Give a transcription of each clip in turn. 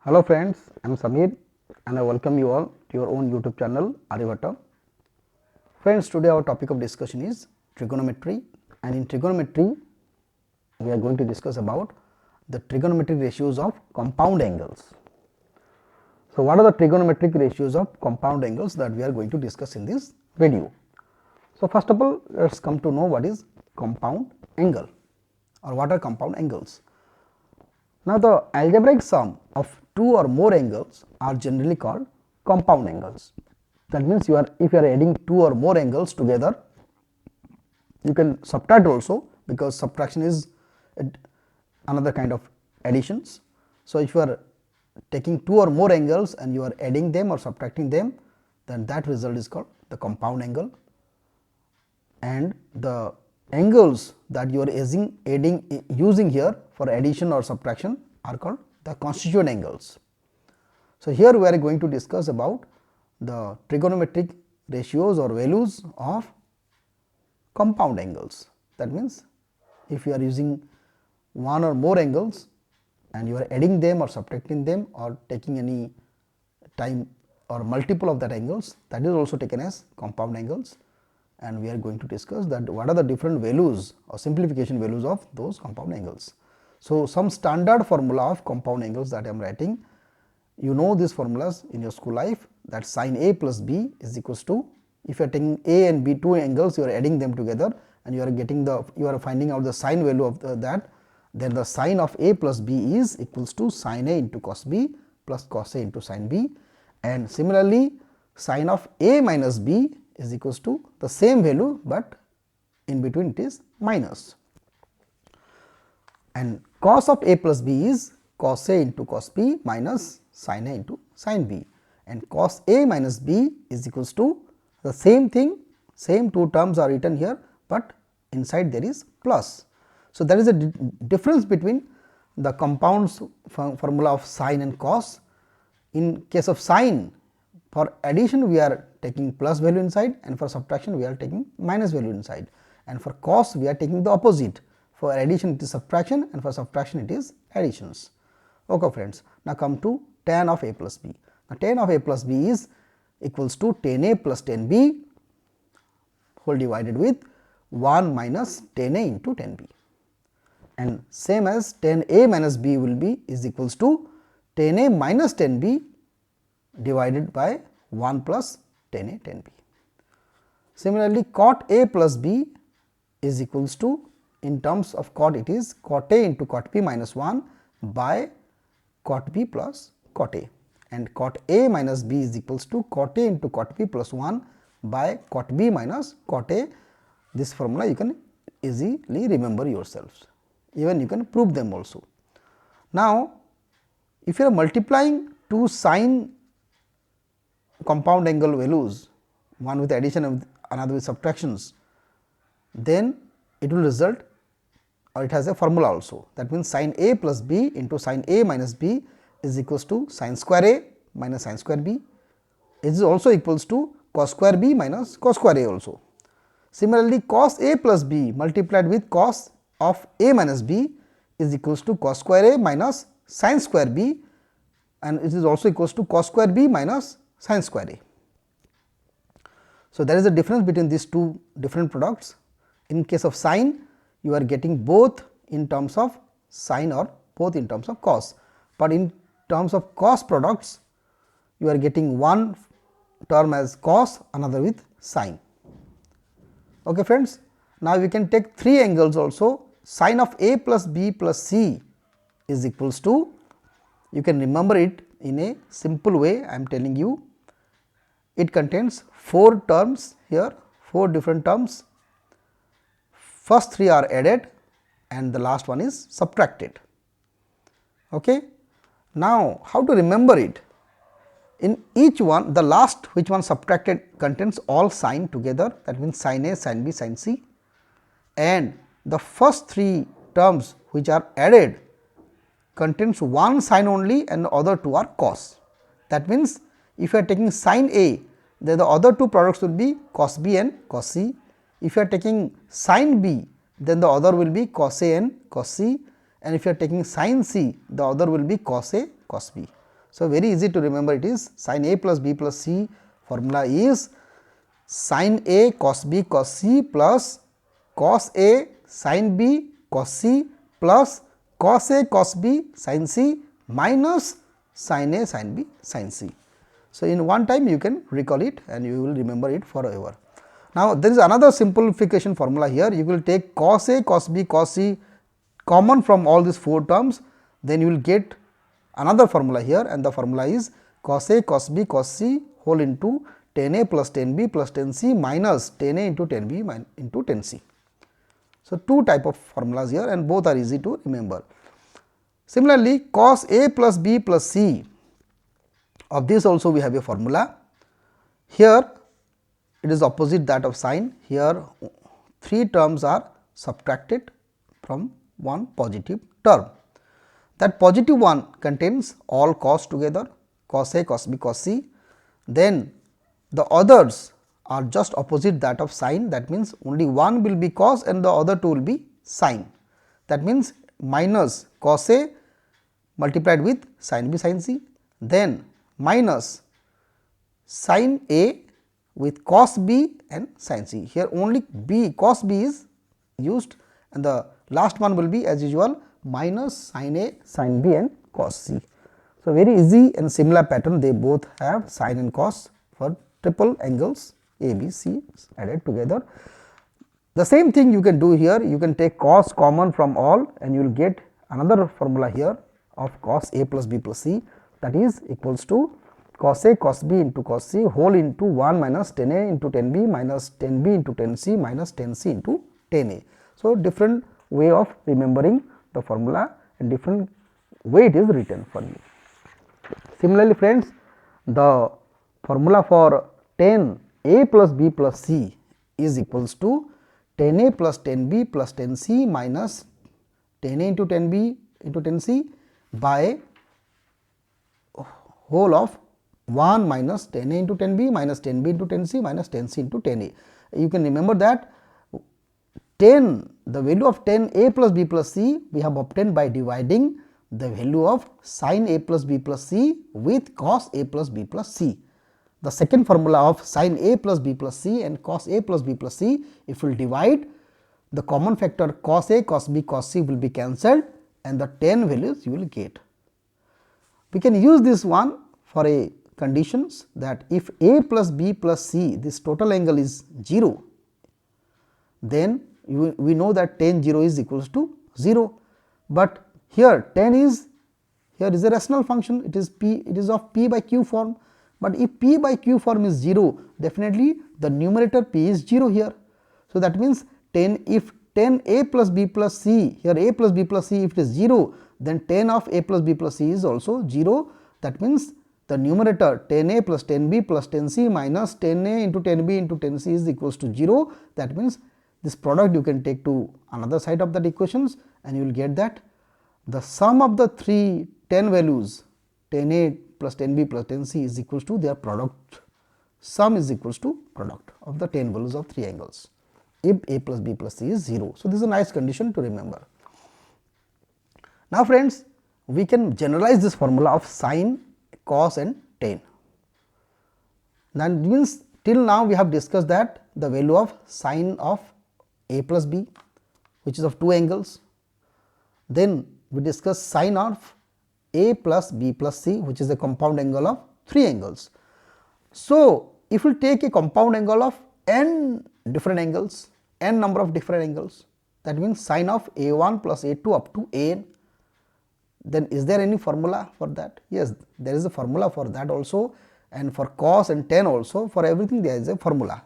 Hello friends, I am Samir and I welcome you all to your own YouTube channel Aryabhatta. Friends, today our topic of discussion is trigonometry, and in trigonometry we are going to discuss about the trigonometric ratios of compound angles. So, what are the trigonometric ratios of compound angles that we are going to discuss in this video? So, first of all, let us come to know what is compound angle or what are compound angles. Now, the algebraic sum of two or more angles are generally called compound angles. That means, if you are adding two or more angles together, you can subtract also, because subtraction is another kind of additions. So, if you are taking two or more angles and you are adding them or subtracting them, then that result is called the compound angle, and the angles that you are using here for addition or subtraction are called the constituent angles. So, here we are going to discuss about the trigonometric ratios or values of compound angles. That means, if you are using one or more angles and you are adding them or subtracting them or taking any time or multiple of that angles, that is also taken as compound angles, and we are going to discuss that what are the different values or simplification values of those compound angles. So, some standard formula of compound angles that I am writing, you know these formulas in your school life, that sin A plus B is equals to, if you are taking A and B two angles, you are adding them together and you are finding out the sine value of that, then the sine of A plus B is equals to sin A into cos B plus cos A into sin B, and similarly sine of A minus B is equals to the same value, but in between it is minus, and cos of A plus B is cos A into cos B minus sin A into sin B, and cos A minus B is equals to the same thing, same two terms are written here, but inside there is plus. So, there is a difference between the compounds formula of sine and cos. In case of sine, for addition we are taking plus value inside, and for subtraction we are taking minus value inside, and for cos we are taking the opposite. For addition it is subtraction, and for subtraction it is additions. Okay friends, now come to tan of A plus B. Now, tan of A plus B is equals to tan A plus tan B whole divided with 1 minus tan A into tan B, and same as tan A minus B will be is equals to tan A minus tan B divided by 1 plus tan A tan B. Similarly, cot A plus B is equals to, in terms of cot it is cot A into cot B minus 1 by cot B plus cot A, and cot A minus B is equals to cot A into cot B plus 1 by cot B minus cot A. This formula you can easily remember yourselves, even you can prove them also. Now, if you are multiplying two sine compound angle values, one with addition and another with subtractions, then it will result, or it has a formula also, that means sin A plus B into sin A minus B is equals to sin square A minus sin square B. It is also equals to cos square B minus cos square A also. Similarly, cos A plus B multiplied with cos of A minus B is equals to cos square A minus sin square B, and it is also equals to cos square B minus sin square A. So, there is a difference between these two different products. In case of sine, you are getting both in terms of sine or both in terms of cos, but in terms of cos products you are getting one term as cos, another with sine. Okay friends, now we can take three angles also. Sine of A plus B plus C is equals to, you can remember it in a simple way, I am telling you. It contains four terms here, four different terms. First three are added and the last one is subtracted. Okay. Now, how to remember it? In each one, the last which one subtracted contains all sine together, that means sin A, sin B, sin C, and the first three terms which are added contains one sine only and the other two are cos. That means, if you are taking sin A, then the other two products will be cos B and cos C. If you are taking sin B, then the other will be cos A and cos C, and if you are taking sin C, the other will be cos A, cos B. So, very easy to remember, it is sin A plus B plus C formula is sin A cos B cos C plus cos A sin B cos C plus cos A cos B sin C minus sin A sin B sin C. So, in one time you can recall it and you will remember it forever. Now, there is another simplification formula here. You will take cos A cos B cos C common from all these 4 terms, then you will get another formula here, and the formula is cos A cos B cos C whole into tan A plus tan B plus tan C minus tan A into tan B into tan C. So, 2 type of formulas here and both are easy to remember. Similarly, cos A plus B plus C, of this also we have a formula. Here it is opposite that of sine. Here 3 terms are subtracted from one positive term. That positive one contains all cos together, cos A cos B cos C. Then the others are just opposite that of sine, that means only one will be cos and the other two will be sine. That means minus cos A multiplied with sin B sin C, then minus sin A with cos B and sin C. Here only B cos B is used and the last one will be as usual minus sin A sin B and cos C. So, very easy and similar pattern, they both have sin and cos for triple angles A B C added together. The same thing you can do here, you can take cos common from all and you will get another formula here of cos A plus B plus C, that is equals to cos A cos B into cos C whole into 1 minus tan A into tan B minus tan B into tan C minus tan C into tan A. So, different way of remembering the formula and different way it is written for you. Similarly, friends, the formula for tan A plus B plus C is equals to tan A plus tan B plus tan C minus tan A into tan B into tan C by whole of 1 minus tan A into tan B minus tan B into tan C minus tan C into tan A. You can remember that tan, the value of tan A plus B plus C we have obtained by dividing the value of sin A plus B plus C with cos A plus B plus C. The second formula of sin A plus B plus C and cos A plus B plus C, if we will divide, the common factor cos A cos B cos C will be cancelled and the tan values you will get. We can use this one for a conditions that if A plus B plus C, this total angle is 0, then we know that tan 0 is equals to 0, but here tan is, here is a rational function, it is p, it is of p by q form, but if p by q form is 0, definitely the numerator p is 0 here. So, that means tan, if tan A plus B plus C, here A plus B plus C if it is 0, then tan of A plus B plus C is also 0. That means the numerator tan A plus tan B plus tan C minus tan A into tan B into tan C is equals to 0. That means this product you can take to another side of that equations and you will get that the sum of the 3 tan values tan A plus tan B plus tan C is equals to their product, sum is equals to product of the tan values of 3 angles if A plus B plus C is 0. So, this is a nice condition to remember. Now, friends, we can generalize this formula of sine, cos and tan. That means till now we have discussed that the value of sine of A plus B, which is of 2 angles, then we discuss sine of A plus B plus C, which is a compound angle of 3 angles. So, if we take a compound angle of n different angles, n number of different angles, that means sine of A1 plus A2 up to an, then is there any formula for that? Yes, there is a formula for that also, and for cos and tan also, for everything there is a formula.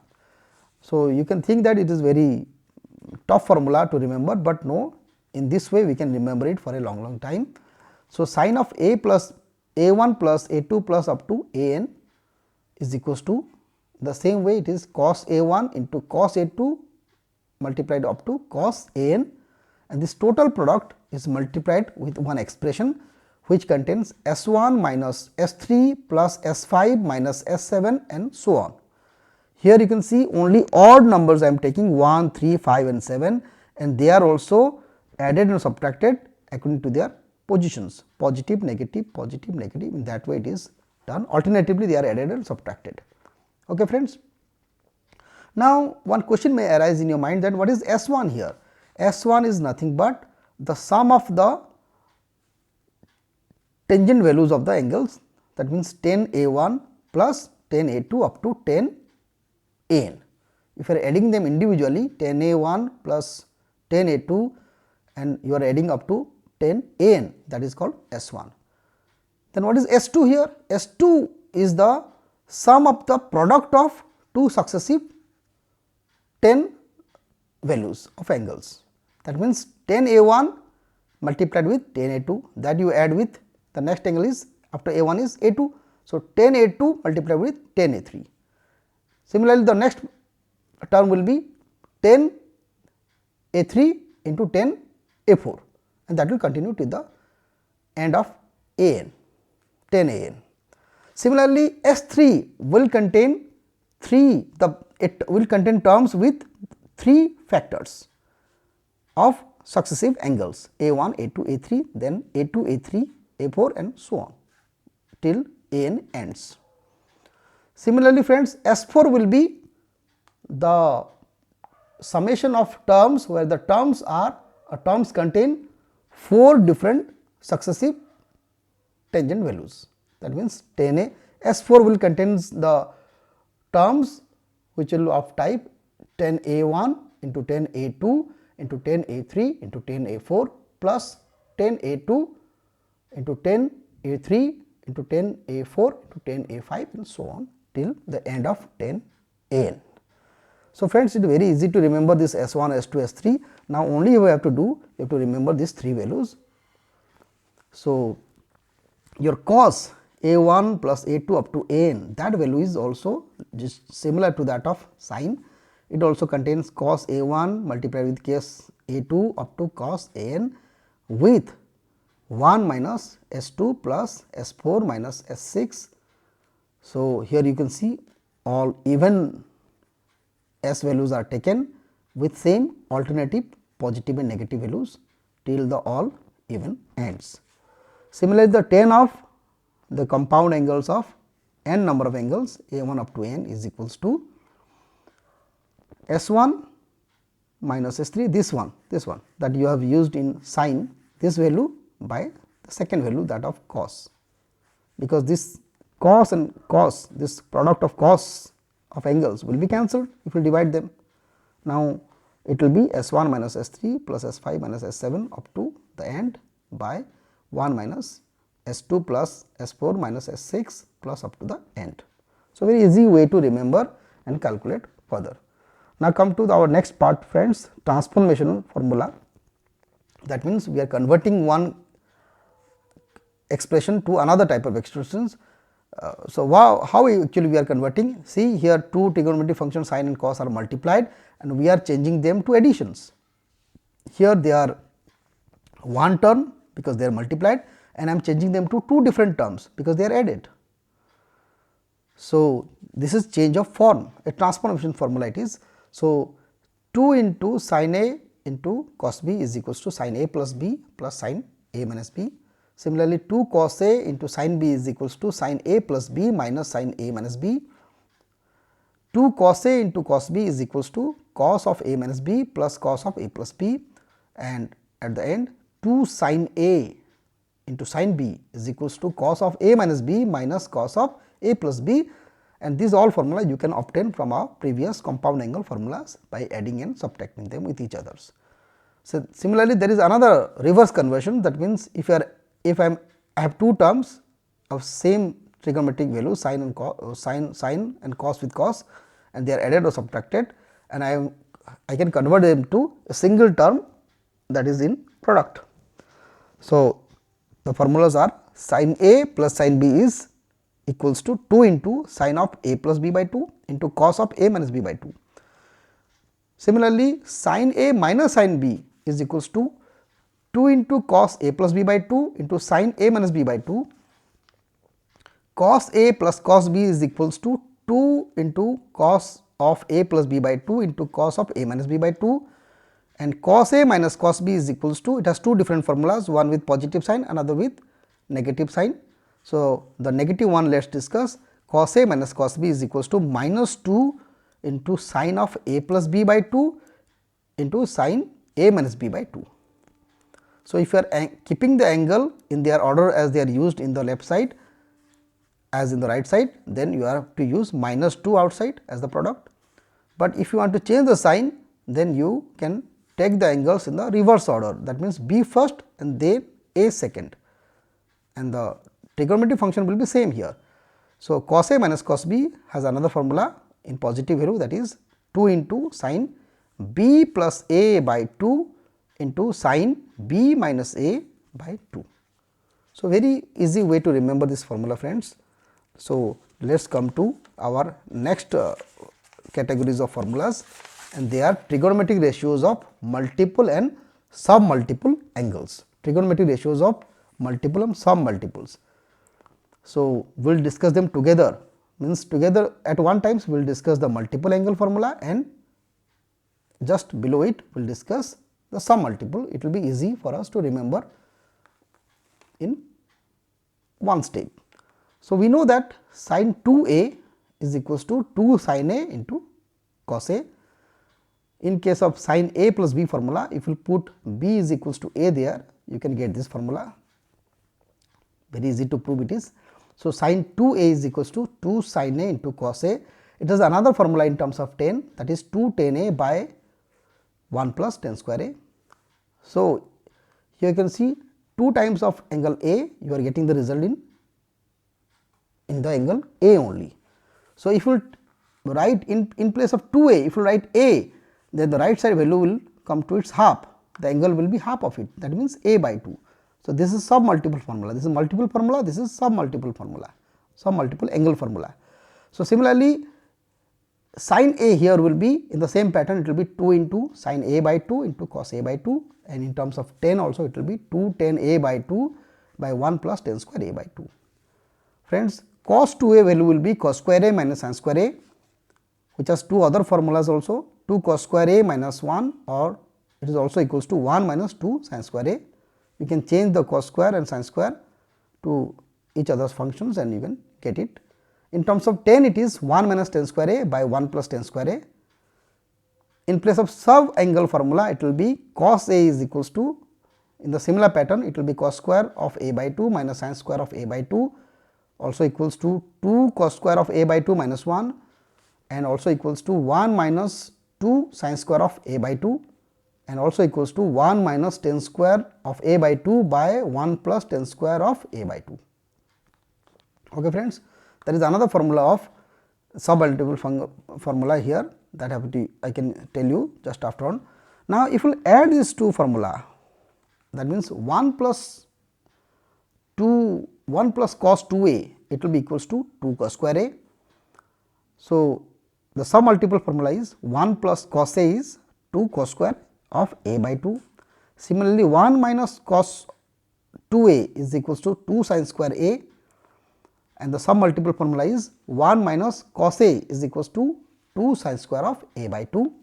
So, you can think that it is very tough formula to remember, but no, in this way we can remember it for a long time. So, sine of A plus A1 plus A2 plus up to an is equals to the same way it is cos A1 into cos A2 multiplied up to cos an, and this total product is multiplied with one expression which contains S1 minus S3 plus S5 minus S7 and so on. Here you can see only odd numbers I am taking 1, 3, 5 and 7, and they are also added and subtracted according to their positions, positive, negative, in that way it is done. Alternatively, they are added and subtracted. Okay, friends. Now, one question may arise in your mind that what is S1 here? S1 is nothing but the sum of the tangent values of the angles, that means tan A1 plus tan A2 up to tan AN. If you are adding them individually, tan A1 plus tan A2 and you are adding up to tan AN, that is called S1. Then what is S2 here? S2 is the sum of the product of two successive tan values of angles. That means tan A1 multiplied with tan A2, that you add with the next angle is after A1 is A2. So, tan A2 multiplied with tan A3. Similarly, the next term will be tan A3 into tan A4, and that will continue to the end of AN, tan AN. Similarly, S3 will contain it will contain terms with 3 factors of successive angles A1, A2, A3, then A2, A3, A4 and so on till AN ends. Similarly, friends, S4 will be the summation of terms where the terms contain 4 different successive tangent values. That means tan A, S4 will contains the terms which will of type tan A1 into tan A2 into tan A3 into tan A4 plus tan A2 into tan A3 into tan A4 into tan A5 and so on till the end of tan AN. So, friends, it is very easy to remember this S1, S2, S3. Now, only you have to do, you have to remember these 3 values. So, your cos A1 plus A2 up to AN, that value is also just similar to that of sine. It also contains cos A1 multiplied with cos A2 up to cos AN with 1 minus S2 plus S4 minus S6. So, here you can see all even S values are taken with same alternative positive and negative values till the all even ends. Similarly, the tan of the compound angles of n number of angles A1 up to n is equals to S1 minus S3, this one that you have used in sine, this value by the second value, that of cos, because this cos and cos, this product of cos of angles will be cancelled if you divide them. Now, it will be S1 minus S3 plus S5 minus S7 up to the end by 1 minus S2 plus S4 minus S6 plus up to the end. So, very easy way to remember and calculate further. Now, come to our next part, friends, transformation formula. That means, we are converting one expression to another type of expressions. So, how actually we are converting? See, here 2 trigonometric functions sin and cos are multiplied and we are changing them to additions. Here they are one term because they are multiplied, and I am changing them to 2 different terms because they are added. So, this is change of form, a transformation formula it is. So, 2 into sin A into cos B is equals to sin A plus B plus sin A minus B. Similarly, 2 cos A into sin B is equals to sin A plus B minus sin A minus B. 2 cos A into cos B is equals to cos of A minus B plus cos of A plus B, and at the end 2 sin A into sin B is equals to cos of A minus B minus cos of A plus B, and these all formula you can obtain from our previous compound angle formulas by adding and subtracting them with each others. So, similarly, there is another reverse conversion, that means if I have 2 terms of same trigonometric value sin and cos with cos, and they are added or subtracted, and I can convert them to a single term, that is in product. So, the formulas are sin A plus sin B is equals to 2 into sin of A plus B by 2 into cos of A minus B by 2. Similarly, sin A minus sin B is equals to 2 into cos A plus B by 2 into sin A minus B by 2. Cos A plus cos B is equals to 2 into cos of A plus B by 2 into cos of A minus B by 2 and cos A minus cos B is equals to, it has two different formulas, one with positive sign, another with negative sign. So, the negative one let us discuss. Cos A minus cos B is equals to minus 2 into sine of A plus B by 2 into sine A minus B by 2. So, if you are keeping the angle in their order as they are used in the left side as in the right side, then you have to use minus 2 outside as the product. But if you want to change the sign, then you can take the angles in the reverse order, that means B first and then A second, and the trigonometric function will be same here. So, cos A minus cos B has another formula in positive value, that is 2 into sine B plus A by 2 into sine B minus A by 2. So, very easy way to remember this formula, friends. So, let us come to our next categories of formulas, and they are trigonometric ratios of multiple and submultiple angles. Trigonometric ratios of multiple and submultiples. So, we will discuss them together, means together at one times we will discuss the multiple angle formula, and just below it we will discuss the submultiple. It will be easy for us to remember in one step. So, we know that sin 2A is equals to 2 sin A into cos A. In case of sin A plus B formula, if you put B is equals to A there, you can get this formula. Very easy to prove it is. So, sin 2A is equals to 2 sin A into cos A. It has another formula in terms of tan, that is 2 tan A by 1 plus tan square A. So, here you can see 2 times of angle A, you are getting the result in the angle A only. So, if you write in place of 2A, if you write A, then the right side value will come to its half, the angle will be half of it, that means A by 2. So, this is submultiple formula, this is multiple formula, this is submultiple formula, submultiple angle formula. So, similarly, sin A here will be in the same pattern, it will be 2 into sin A by 2 into cos A by 2, and in terms of tan also it will be 2 tan A by 2 by 1 plus tan square A by 2. Friends, cos 2A value will be cos square A minus sin square A, which has two other formulas also, 2 cos square A minus 1, or it is also equals to 1 minus 2 sin square A. You can change the cos square and sin square to each other's functions and you can get it. In terms of tan, it is 1 minus tan square A by 1 plus tan square A. In place of sub angle formula, it will be cos A is equals to, in the similar pattern, it will be cos square of A by 2 minus sin square of A by 2, also equals to 2 cos square of A by 2 minus 1, and also equals to 1 minus 2 sin square of A by 2, and also equals to 1 minus tan square of A by 2 by 1 plus tan square of A by 2. Okay, friends, there is another formula of submultiple formula here that I can tell you just after on. Now, if you add these two formula, that means 1 plus cos 2A, it will be equals to 2 cos square A. So, the submultiple formula is 1 plus cos A is 2 cos square of A by 2. Similarly, 1 minus cos 2A is equals to 2 sin square A, and the submultiple formula is 1 minus cos A is equals to 2 sin square of A by 2.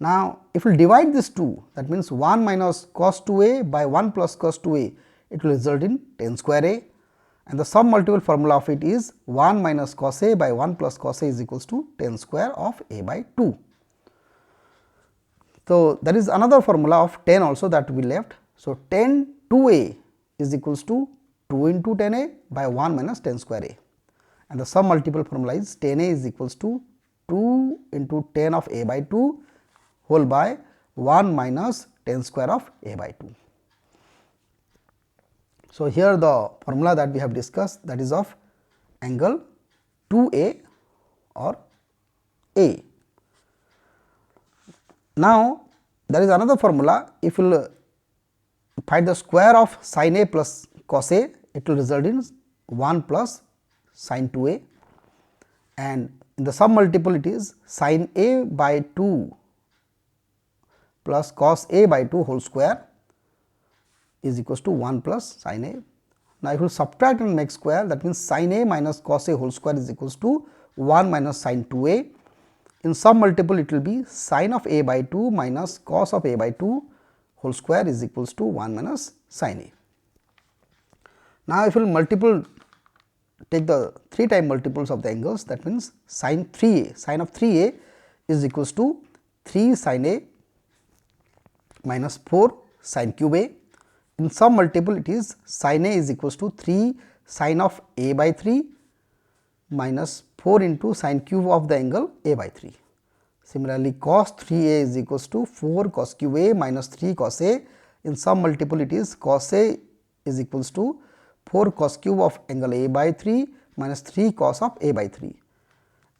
Now, if we divide this 2, that means 1 minus cos 2A by 1 plus cos 2A, it will result in tan square A, and the submultiple formula of it is 1 minus cos A by 1 plus cos A is equals to tan square of A by 2. So, there is another formula of tan also that we left. So, tan 2A is equals to 2 into tan A by 1 minus tan square A, and the submultiple formula is tan A is equals to 2 into tan of A by 2 whole by 1 minus tan square of A by 2. So, here the formula that we have discussed, that is of angle 2A or A. Now, there is another formula, if you will find the square of sin A plus cos A, it will result in 1 plus sin 2A, and in the submultiple it is sin A by 2 plus cos A by 2 whole square is equals to 1 plus sin A. Now, if you subtract and make square, that means sin A minus cos A whole square is equals to 1 minus sin 2A In some multiple it will be sine of a by 2 minus cos of a by 2 whole square is equals to 1 minus sine a. Now, if you will multiple take the 3 time multiples of the angles, that means sine 3a, sine of 3a is equals to 3 sine a minus 4 sine cube a. In some multiple it is sine a is equals to 3 sine of a by 3 minus 4 into sine cube of the angle a by 3. Similarly, cos 3a is equals to 4 cos cube a minus 3 cos a. In some multiple it is cos a is equals to 4 cos cube of angle a by 3 minus 3 cos of a by 3,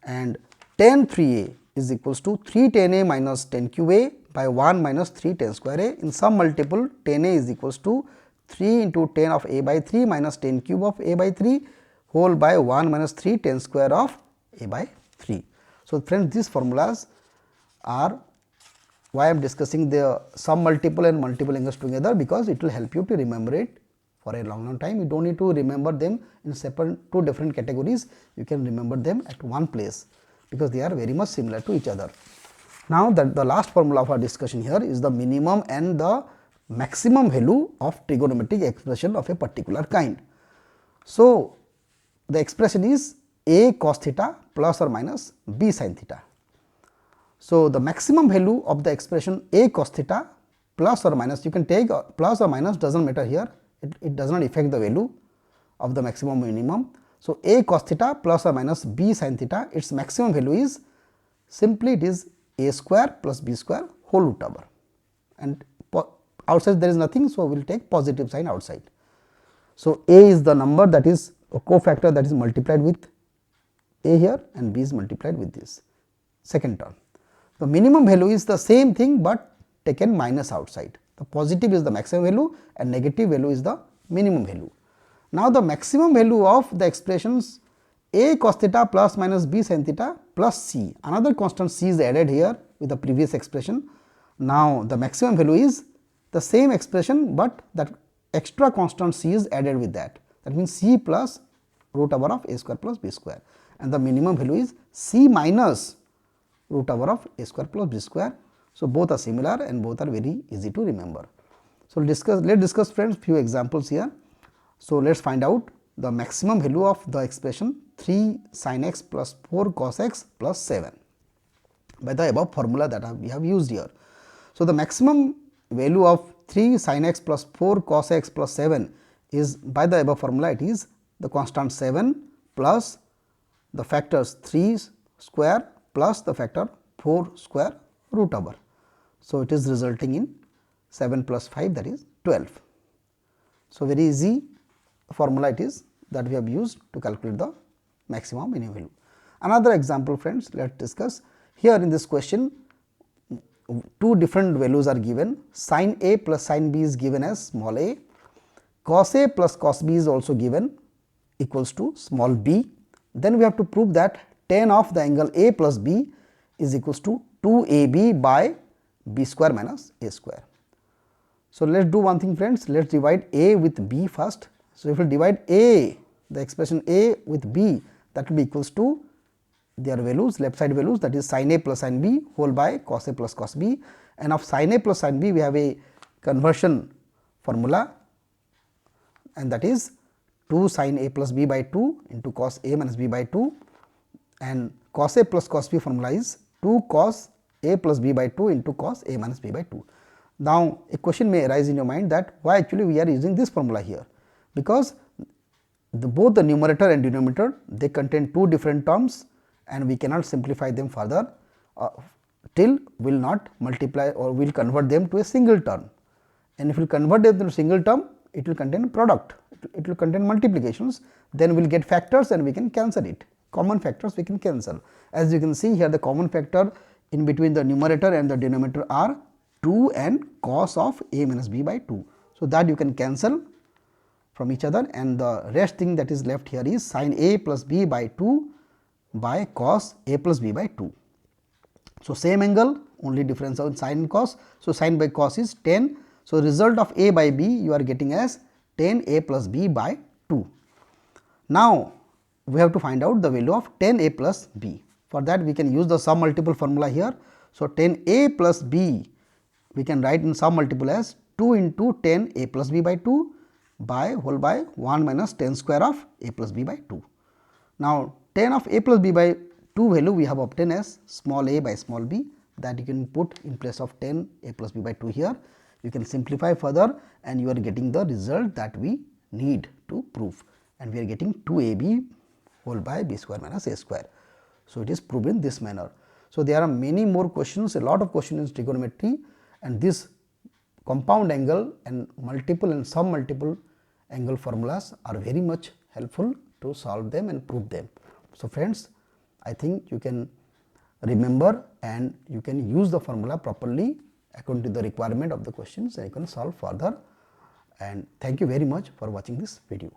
and tan 3a is equals to 3 tan a minus tan cube a by 1 minus 3 tan square a. In some multiple tan a is equals to 3 into tan of a by 3 minus tan cube of a by 3 whole by 1 minus 3 tan square of a by 3. So, friends, these formulas are why I am discussing the some multiple and multiple angles together, because it will help you to remember it for a long time. You do not need to remember them in separate 2 different categories, you can remember them at one place, because they are very much similar to each other. Now, the last formula of our discussion here is the minimum and the maximum value of trigonometric expression of a particular kind. So, the expression is a cos theta plus or minus b sin theta. So, the maximum value of the expression a cos theta plus or minus, you can take plus or minus, does not matter here, it does not affect the value of the maximum minimum. So, a cos theta plus or minus b sin theta, its maximum value is simply it is a square plus b square whole root over, and outside there is nothing. So, we will take positive sign outside. So, a is the number that is a cofactor that is multiplied with a here, and b is multiplied with this second term. The minimum value is the same thing, but taken minus outside. The positive is the maximum value and negative value is the minimum value. Now, the maximum value of the expressions a cos theta plus minus b sin theta plus c, another constant c is added here with the previous expression. Now, the maximum value is the same expression, but that extra constant c is added with that. That means c plus root over of a square plus b square, and the minimum value is c minus root over of a square plus b square. So, both are similar and both are very easy to remember. So, let us discuss friends few examples here. So, let us find out the maximum value of the expression 3 sin x plus 4 cos x plus 7 by the above formula that we have used here. So, the maximum value of 3 sin x plus 4 cos x plus 7 is by the above formula, it is the constant 7 plus the factors 3 square plus the factor 4 square root over. So, it is resulting in 7 plus 5, that is 12. So, very easy formula it is that we have used to calculate the maximum minimum value. Another example friends, let us discuss. Here in this question 2 different values are given, sin a plus sin b is given as small a, cos a plus cos b is also given equals to small b. Then we have to prove that tan of the angle a plus b is equals to 2ab by b square minus a square. So, let us do one thing friends, let us divide a with b first. So, if we divide a, the expression a with b, that will be equals to their values, left side values, that is sin a plus sin b whole by cos a plus cos b, and of sin a plus sin b we have a conversion formula, and that is 2 sin a plus b by 2 into cos a minus b by 2, and cos a plus cos b formula is 2 cos a plus b by 2 into cos a minus b by 2. Now, a question may arise in your mind that why actually we are using this formula here, because both the numerator and denominator they contain 2 different terms and we cannot simplify them further till we will not multiply or we will convert them to a single term, and if we convert them to a single term it will contain product, it will contain multiplications, then we will get factors and we can cancel it, common factors we can cancel. As you can see here, the common factor in between the numerator and the denominator are 2 and cos of a minus b by 2. So, that you can cancel from each other, and the rest thing that is left here is sin a plus b by 2 by cos a plus b by 2. So, same angle, only difference of sin and cos. So, sin by cos is 10. So, result of a by b you are getting as 10 a plus b by 2. Now, we have to find out the value of 10 a plus b. For that we can use the sum multiple formula here. So, 10a plus b we can write in sum multiple as 2 into 10 a plus b by 2 by whole by 1 minus 10 square of a plus b by 2. Now, 10 of a plus b by 2 value we have obtained as small a by small b, that you can put in place of 10 a plus b by 2 here. You can simplify further and you are getting the result that we need to prove, and we are getting 2ab whole by b square minus a square. So, it is proved in this manner. So, there are many more questions, a lot of questions in trigonometry, and this compound angle and multiple and sum multiple angle formulas are very much helpful to solve them and prove them. So, friends, I think you can remember and you can use the formula properly according to the requirement of the questions, and you can solve further. And thank you very much for watching this video.